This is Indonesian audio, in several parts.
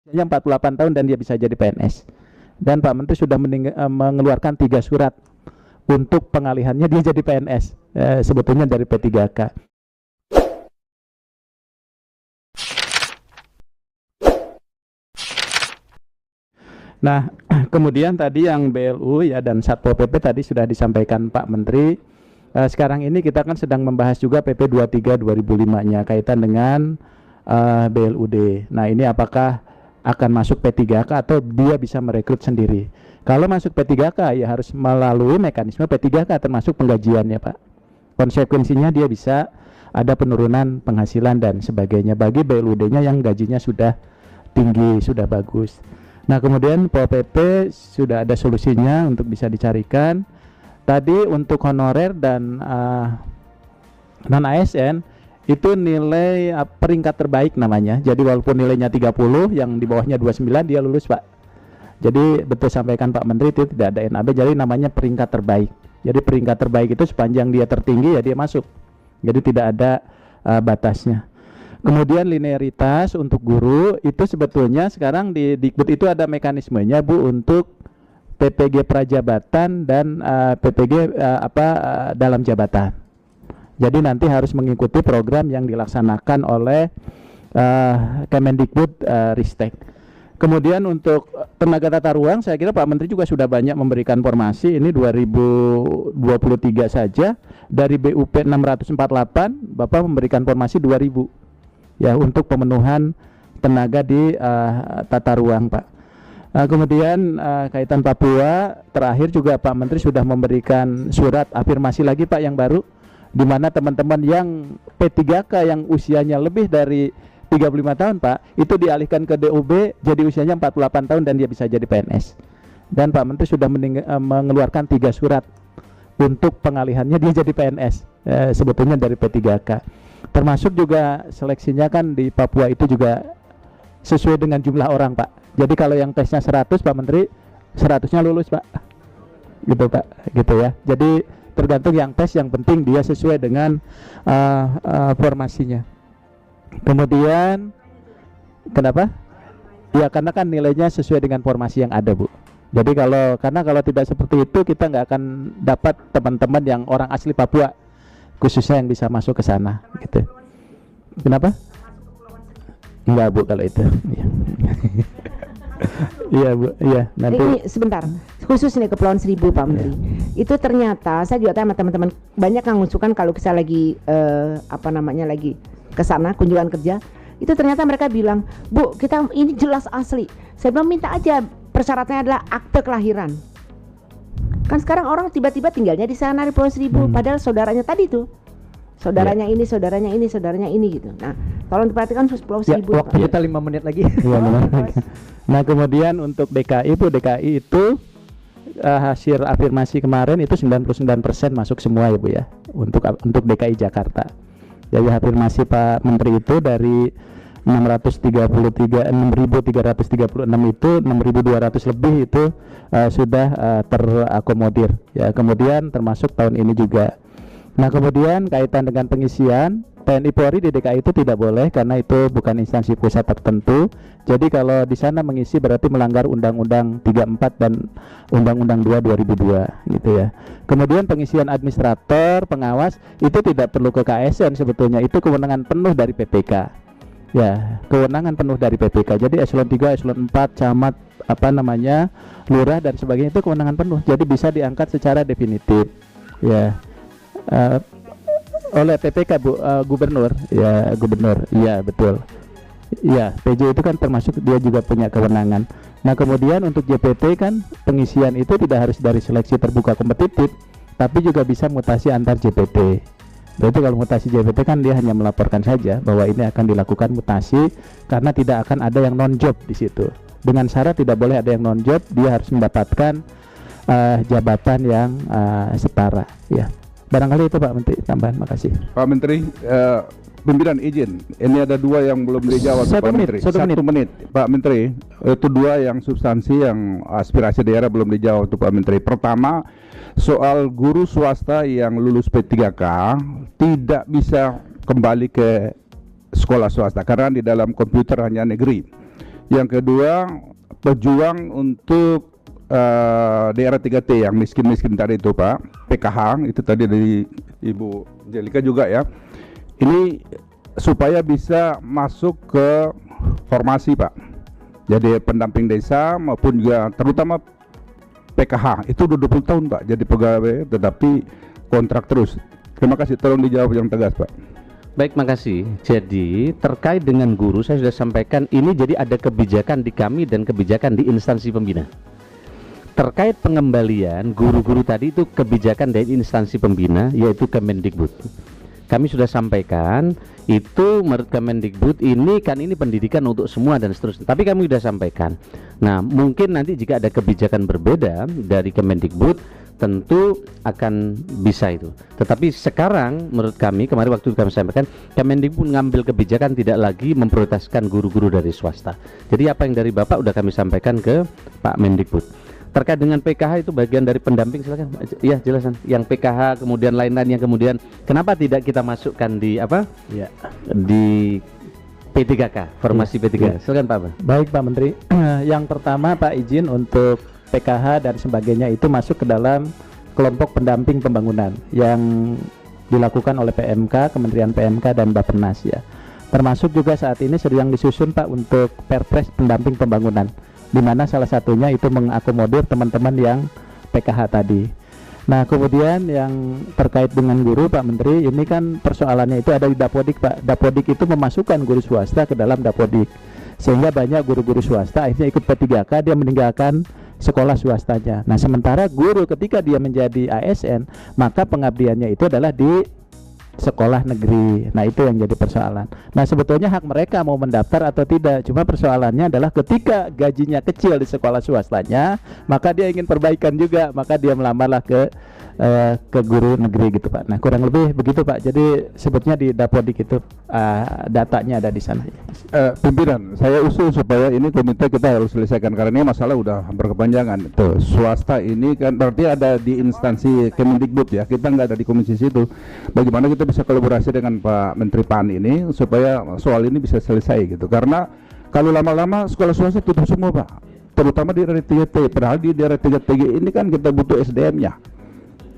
Usianya 48 tahun dan dia bisa jadi PNS. Dan Pak Menteri sudah mengeluarkan 3 surat untuk pengalihannya dia jadi PNS, sebetulnya dari P3K. Nah, kemudian tadi yang BLU ya dan Satpol PP tadi sudah disampaikan Pak Menteri. Sekarang ini kita kan sedang membahas juga PP 23 2005-nya kaitan dengan BLUD. Nah, ini apakah akan masuk P3K atau dia bisa merekrut sendiri? Kalau masuk P3K ya harus melalui mekanisme P3K termasuk penggajiannya, Pak. Konsekuensinya dia bisa ada penurunan penghasilan dan sebagainya bagi BLUD-nya yang gajinya sudah tinggi, sudah bagus. Nah, kemudian Pol PP sudah ada solusinya untuk bisa dicarikan. Tadi untuk honorer dan non ASN itu nilai peringkat terbaik namanya. Jadi walaupun nilainya 30, yang di bawahnya 29 dia lulus, Pak. Jadi betul sampaikan Pak Menteri itu tidak ada NAB, jadi namanya peringkat terbaik. Jadi peringkat terbaik itu sepanjang dia tertinggi ya dia masuk. Jadi tidak ada batasnya. Kemudian linearitas untuk guru itu sebetulnya sekarang di Dikbud itu ada mekanismenya, Bu, untuk PPG prajabatan dan PPG dalam jabatan. Jadi nanti harus mengikuti program yang dilaksanakan oleh Kemendikbud Ristek. Kemudian untuk tenaga tata ruang saya kira Pak Menteri juga sudah banyak memberikan informasi. Ini 2023 saja dari BUP 648 Bapak memberikan informasi 2000 ya untuk pemenuhan tenaga di tata ruang, Pak. Kemudian kaitan Papua terakhir juga Pak Menteri sudah memberikan surat afirmasi lagi, Pak, yang baru di mana teman-teman yang P3K yang usianya lebih dari 35 tahun, Pak, itu dialihkan ke DOB jadi usianya 48 tahun dan dia bisa jadi PNS. Dan Pak Menteri sudah mengeluarkan 3 surat untuk pengalihannya dia jadi PNS, sebetulnya dari P3K. Termasuk juga seleksinya kan di Papua itu juga sesuai dengan jumlah orang, Pak. Jadi kalau yang tesnya 100, Pak Menteri 100-nya lulus, Pak. Gitu, Pak. Gitu ya. Jadi tergantung yang tes, yang penting dia sesuai dengan formasinya. Kemudian kenapa? Ya karena kan nilainya sesuai dengan formasi yang ada, Bu. Jadi karena kalau tidak seperti itu kita nggak akan dapat teman-teman yang orang asli Papua khususnya yang bisa masuk ke sana gitu. Kenapa? Enggak, Bu, kalau itu. Iya, Bu. Iya, nanti ini sebentar. Khusus nih Kepulauan Seribu, Pak Menteri. Itu ternyata saya juga tanya teman-teman banyak yang mengusulkan kalau kita lagi lagi ke sana kunjungan kerja, itu ternyata mereka bilang, "Bu, kita ini jelas asli." Saya bilang minta aja persyaratannya adalah akte kelahiran. Kan sekarang orang tiba-tiba tinggalnya di sana di Pulau Seribu, padahal saudaranya tadi tuh. Saudaranya ini, saudaranya ini, saudaranya ini gitu. Nah, tolong diperhatikan Pulau Seribu. Ya, waktu kita 5 menit lagi. Nah, kemudian untuk DKI, Bu, DKI itu hasil afirmasi kemarin itu 99% masuk semua ya, Bu ya. Untuk DKI Jakarta. Jadi afirmasi Pak Menteri itu dari 636 itu 6.200 lebih itu sudah terakomodir ya. Kemudian termasuk tahun ini juga. Nah, kemudian kaitan dengan pengisian TNI Polri di DKI itu tidak boleh karena itu bukan instansi pusat tertentu. Jadi kalau di sana mengisi berarti melanggar Undang-Undang 34 dan Undang-Undang 2 2002 gitu ya. Kemudian pengisian administrator, pengawas itu tidak perlu ke KSN sebetulnya, itu kewenangan penuh dari PPK. Ya, kewenangan penuh dari PPK. Jadi eselon 3, eselon 4, camat, lurah dan sebagainya itu kewenangan penuh. Jadi bisa diangkat secara definitif. Ya. Oleh PPK, Bu, gubernur. Ya, gubernur. Iya, betul. Ya, PJ itu kan termasuk dia juga punya kewenangan. Nah, kemudian untuk JPT kan pengisian itu tidak harus dari seleksi terbuka kompetitif, tapi juga bisa mutasi antar JPT. Berarti kalau mutasi JPT kan dia hanya melaporkan saja bahwa ini akan dilakukan mutasi karena tidak akan ada yang non job di situ. Dengan syarat tidak boleh ada yang non job, dia harus mendapatkan jabatan yang setara. Ya, barangkali itu Pak Menteri tambahan. Makasih. Pak Menteri, pimpinan izin, ini ada 2 yang belum dijawab. Pak Menteri. 1 menit, Pak Menteri. Itu 2 yang substansi, yang aspirasi daerah belum dijawab untuk Pak Menteri. Pertama, soal guru swasta yang lulus P3K tidak bisa kembali ke sekolah swasta karena di dalam komputer hanya negeri. Yang kedua, pejuang untuk daerah 3T yang miskin-miskin tadi itu Pak, PKH itu tadi dari Ibu Jelika juga ya. Ini supaya bisa masuk ke formasi Pak. Jadi pendamping desa maupun juga terutama PKH itu udah 20 tahun Pak jadi pegawai tetapi kontrak terus. Terima kasih, tolong dijawab yang tegas Pak. Baik, makasih. Jadi terkait dengan guru saya sudah sampaikan ini, jadi ada kebijakan di kami dan kebijakan di instansi pembina. Terkait pengembalian guru-guru tadi itu kebijakan dari instansi pembina yaitu Kemendikbud. Kami sudah sampaikan itu menurut Kemendikbud ini kan ini pendidikan untuk semua dan seterusnya. Tapi kami sudah sampaikan. Nah, mungkin nanti jika ada kebijakan berbeda dari Kemendikbud tentu akan bisa itu. Tetapi sekarang menurut kami kemarin waktu kami sampaikan Kemendikbud mengambil kebijakan tidak lagi memprioritaskan guru-guru dari swasta. Jadi apa yang dari Bapak sudah kami sampaikan ke Pak Mendikbud. Terkait dengan PKH itu bagian dari pendamping, silakan. Ya, jelasan. Yang PKH kemudian lain-lain yang kemudian kenapa tidak kita masukkan di apa? Ya, di P3K, formasi ya, P3K. Ya. Silakan Pak. Baik Pak Menteri. Yang pertama Pak izin untuk PKH dan sebagainya itu masuk ke dalam kelompok pendamping pembangunan yang dilakukan oleh PMK, Kementerian PMK dan Bappenas ya. Termasuk juga saat ini sedang disusun Pak untuk Perpres pendamping pembangunan, di mana salah satunya itu mengakomodir teman-teman yang PKH tadi. Nah, kemudian yang terkait dengan guru Pak Menteri, ini kan persoalannya itu ada di Dapodik Pak. Dapodik itu memasukkan guru swasta ke dalam Dapodik, sehingga banyak guru-guru swasta akhirnya ikut P3K, dia meninggalkan sekolah swastanya. Nah, sementara guru ketika dia menjadi ASN, maka pengabdiannya itu adalah di sekolah negeri. Nah, itu yang jadi persoalan. Nah, sebetulnya hak mereka mau mendaftar atau tidak, cuma persoalannya adalah ketika gajinya kecil di sekolah swastanya, maka dia ingin perbaikan juga, maka dia melamarlah ke guru negeri gitu Pak. Nah, kurang lebih begitu Pak. Jadi sebetulnya di Dapodik itu datanya ada di sana. Pimpinan, saya usul supaya ini komite kita harus selesaikan karena ini masalah udah berkepanjangan. Tuh, swasta ini kan berarti ada di instansi Kemendikbud ya. Kita nggak ada di komisi situ. Bagaimana kita bisa kolaborasi dengan Pak Menteri PAN ini supaya soal ini bisa selesai gitu. Karena kalau lama-lama sekolah swasta tutup semua Pak. Terutama di daerah 3T. Padahal di daerah 3T ini kan kita butuh SDM-nya.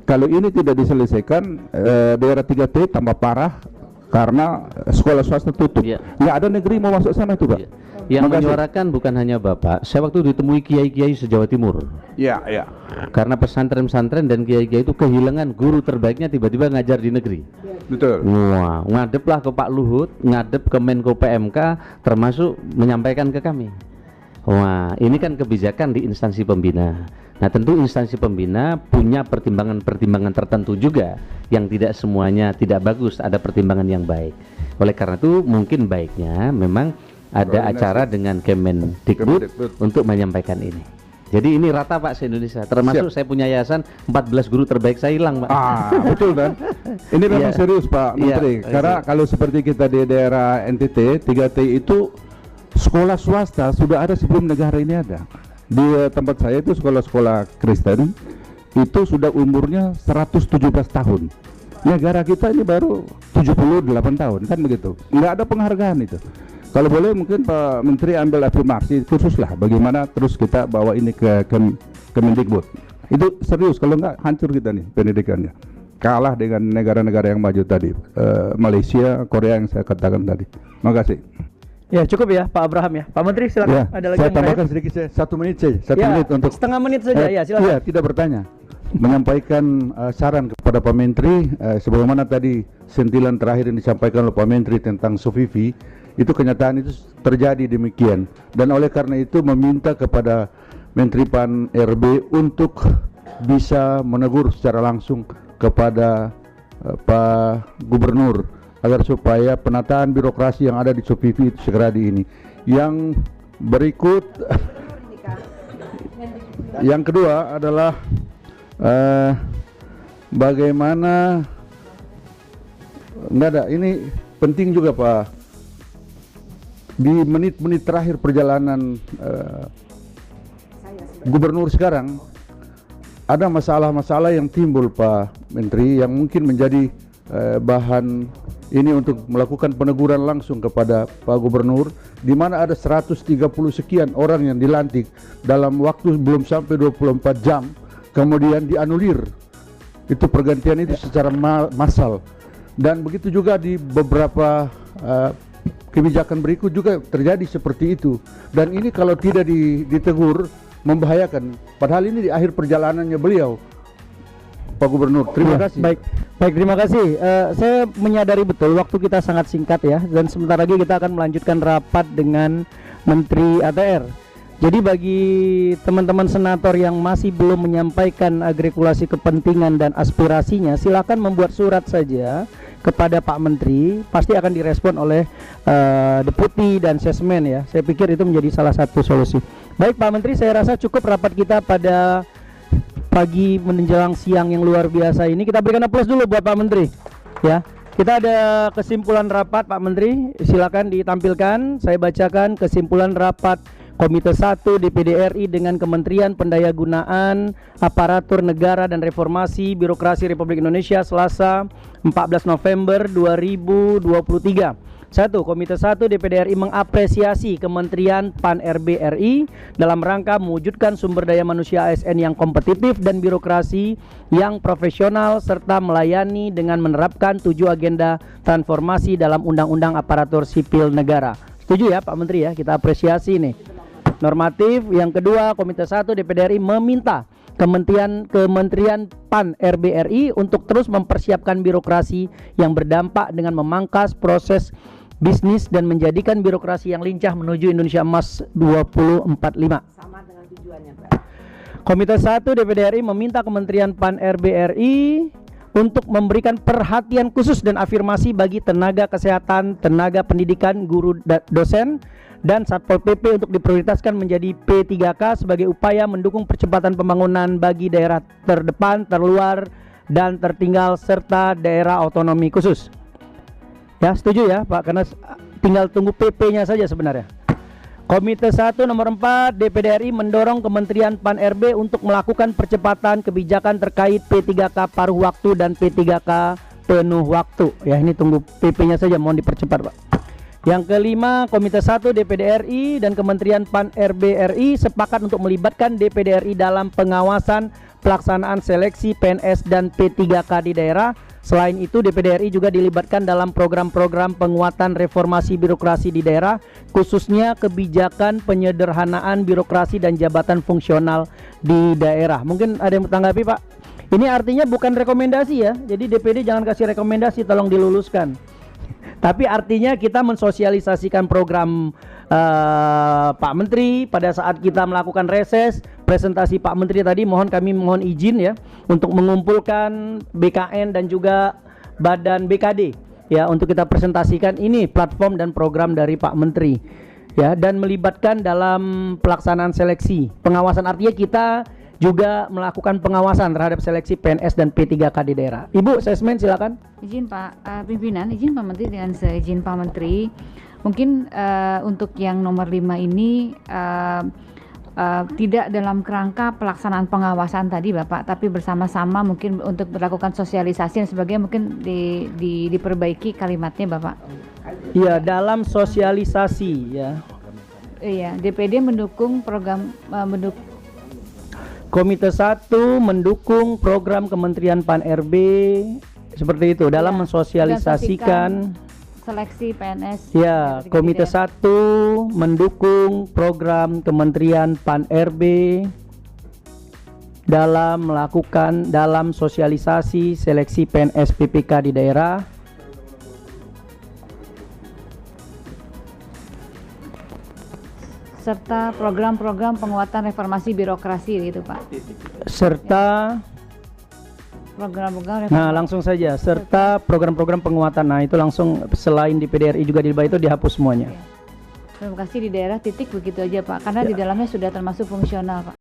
Kalau ini tidak diselesaikan, daerah 3T tambah parah karena sekolah swasta tutup. Ya. Nggak ada negeri mau masuk sana tuh Pak. Ya. Yang menyuarakan bukan hanya Bapak. Saya waktu ditemui kiai-kiai se-Jawa Timur. Iya, iya. Karena pesantren-pesantren dan kiai-kiai itu kehilangan guru terbaiknya tiba-tiba ngajar di negeri. Betul. Wah, ngadeplah ke Pak Luhut, ngadep ke Menko PMK, termasuk menyampaikan ke kami. Wah, ini kan kebijakan di instansi pembina. Nah, tentu instansi pembina punya pertimbangan-pertimbangan tertentu juga yang tidak semuanya tidak bagus, ada pertimbangan yang baik. Oleh karena itu mungkin baiknya memang ada acara dengan Kemendikbud untuk menyampaikan ini. Jadi ini rata Pak se-Indonesia, termasuk saya punya yayasan 14 guru terbaik saya hilang Pak. Betul kan? Ini memang serius Pak Menteri, karena kalau seperti kita di daerah NTT, 3T itu sekolah swasta sudah ada sebelum negara ini ada. Di tempat saya itu sekolah-sekolah Kristen itu sudah umurnya 117 tahun. Negara kita ini baru 78 tahun kan begitu. Nggak ada penghargaan itu. Kalau boleh mungkin Pak Menteri ambil afirmasi khusus lah bagaimana terus kita bawa ini ke Kemendikbud. Itu serius, kalau nggak hancur kita nih pendidikannya. Kalah dengan negara-negara yang maju tadi, Malaysia, Korea yang saya katakan tadi. Terima kasih. Ya cukup ya Pak Abraham ya. Pak Menteri silakan. Ya, ada lagi saya tambahkan sedikit saya, 1 menit saja. 1 menit untuk setengah menit saja ya silakan. Ya, tidak bertanya. Menyampaikan saran kepada Pak Menteri, sebagaimana tadi sentilan terakhir yang disampaikan oleh Pak Menteri tentang Sofifi, itu kenyataan itu terjadi demikian. Dan oleh karena itu meminta kepada Menteri PAN RB untuk bisa menegur secara langsung kepada Pak Gubernur agar supaya penataan birokrasi yang ada di Sofifi itu segera di ini. Yang berikut, yang kedua adalah bagaimana enggak ada, ini penting juga Pak, di menit-menit terakhir perjalanan Gubernur sekarang ada masalah-masalah yang timbul Pak Menteri yang mungkin menjadi bahan ini untuk melakukan peneguran langsung kepada Pak Gubernur, di mana ada 130 sekian orang yang dilantik dalam waktu belum sampai 24 jam, kemudian dianulir. Itu pergantian itu secara massal. Dan begitu juga di beberapa kebijakan berikut juga terjadi seperti itu. Dan ini kalau tidak ditegur membahayakan. Padahal ini di akhir perjalanannya beliau, Pak Gubernur. Terima kasih. Baik, terima kasih. Saya menyadari betul waktu kita sangat singkat ya, dan sebentar lagi kita akan melanjutkan rapat dengan Menteri ATR. Jadi bagi teman-teman senator yang masih belum menyampaikan agregulasi kepentingan dan aspirasinya, silakan membuat surat saja kepada Pak Menteri, pasti akan direspon oleh Deputi dan Sesmen ya. Saya pikir itu menjadi salah satu solusi. Baik Pak Menteri, saya rasa cukup rapat kita pada pagi menjelang siang yang luar biasa ini. Kita berikan aplaus dulu buat Pak Menteri ya. Kita ada kesimpulan rapat Pak Menteri, silakan ditampilkan. Saya bacakan kesimpulan rapat Komite 1 DPD RI dengan Kementerian Pendayagunaan Aparatur Negara dan Reformasi Birokrasi Republik Indonesia Selasa 14 November 2023. 1. Komite 1 DPD RI mengapresiasi Kementerian Pan-RB RI dalam rangka mewujudkan sumber daya manusia ASN yang kompetitif dan birokrasi yang profesional serta melayani dengan menerapkan 7 agenda transformasi dalam Undang-Undang Aparatur Sipil Negara. Setuju ya Pak Menteri ya, kita apresiasi nih. Normatif. Yang kedua, Komite 1 DPD RI meminta Kementerian Pan-RB RI untuk terus mempersiapkan birokrasi yang berdampak dengan memangkas proses bisnis dan menjadikan birokrasi yang lincah menuju Indonesia Emas 2045. Sama dengan tujuannya, Pak. Komite 1 DPD RI meminta Kementerian Pan-RB RI untuk memberikan perhatian khusus dan afirmasi bagi tenaga kesehatan, tenaga pendidikan, guru dosen, dan Satpol PP untuk diprioritaskan menjadi P3K sebagai upaya mendukung percepatan pembangunan bagi daerah terdepan, terluar, dan tertinggal serta daerah otonomi khusus. Ya, setuju ya Pak, karena tinggal tunggu PP-nya saja sebenarnya. Komite 1 nomor 4 DPD RI mendorong Kementerian Pan-RB untuk melakukan percepatan kebijakan terkait P3K paruh waktu dan P3K penuh waktu. Ya, ini tunggu PP-nya saja, mohon dipercepat Pak. Yang kelima, Komite 1 DPD RI dan Kementerian Pan-RB RI sepakat untuk melibatkan DPD RI dalam pengawasan pelaksanaan seleksi PNS dan P3K di daerah. Selain itu, DPD RI juga dilibatkan dalam program-program penguatan reformasi birokrasi di daerah, khususnya kebijakan penyederhanaan birokrasi dan jabatan fungsional di daerah. Mungkin ada yang bertanggapi Pak? Ini artinya bukan rekomendasi ya, jadi DPD jangan kasih rekomendasi, tolong diluluskan. Tapi artinya kita mensosialisasikan program Pak Menteri pada saat kita melakukan reses. Presentasi Pak Menteri tadi kami mohon izin ya untuk mengumpulkan BKN dan juga Badan BKD ya untuk kita presentasikan ini platform dan program dari Pak Menteri ya, dan melibatkan dalam pelaksanaan seleksi. Pengawasan artinya kita juga melakukan pengawasan terhadap seleksi PNS dan P3K di daerah. Ibu Sesmen silakan. Izin Pak Pimpinan, izin Pak Menteri, dengan seizin Pak Menteri, mungkin untuk yang nomor 5 ini tidak dalam kerangka pelaksanaan pengawasan tadi Bapak, tapi bersama-sama mungkin untuk melakukan sosialisasi dan sebagainya, mungkin diperbaiki kalimatnya Bapak. Iya, dalam sosialisasi ya. Iya, DPD mendukung program Komite 1 mendukung program Kementerian Pan-RB seperti itu dalam mensosialisasikan seleksi PNS. Ya, Komite 1 mendukung program Kementerian Pan-RB dalam sosialisasi seleksi PNS PPK di daerah. Serta program-program penguatan reformasi birokrasi gitu Pak. Serta program-program reformasi. Nah, langsung saja serta program-program penguatan. Nah, itu langsung selain di PDRI juga di bawah itu dihapus semuanya. Terima kasih, di daerah titik begitu aja Pak, karena di dalamnya sudah termasuk fungsional Pak.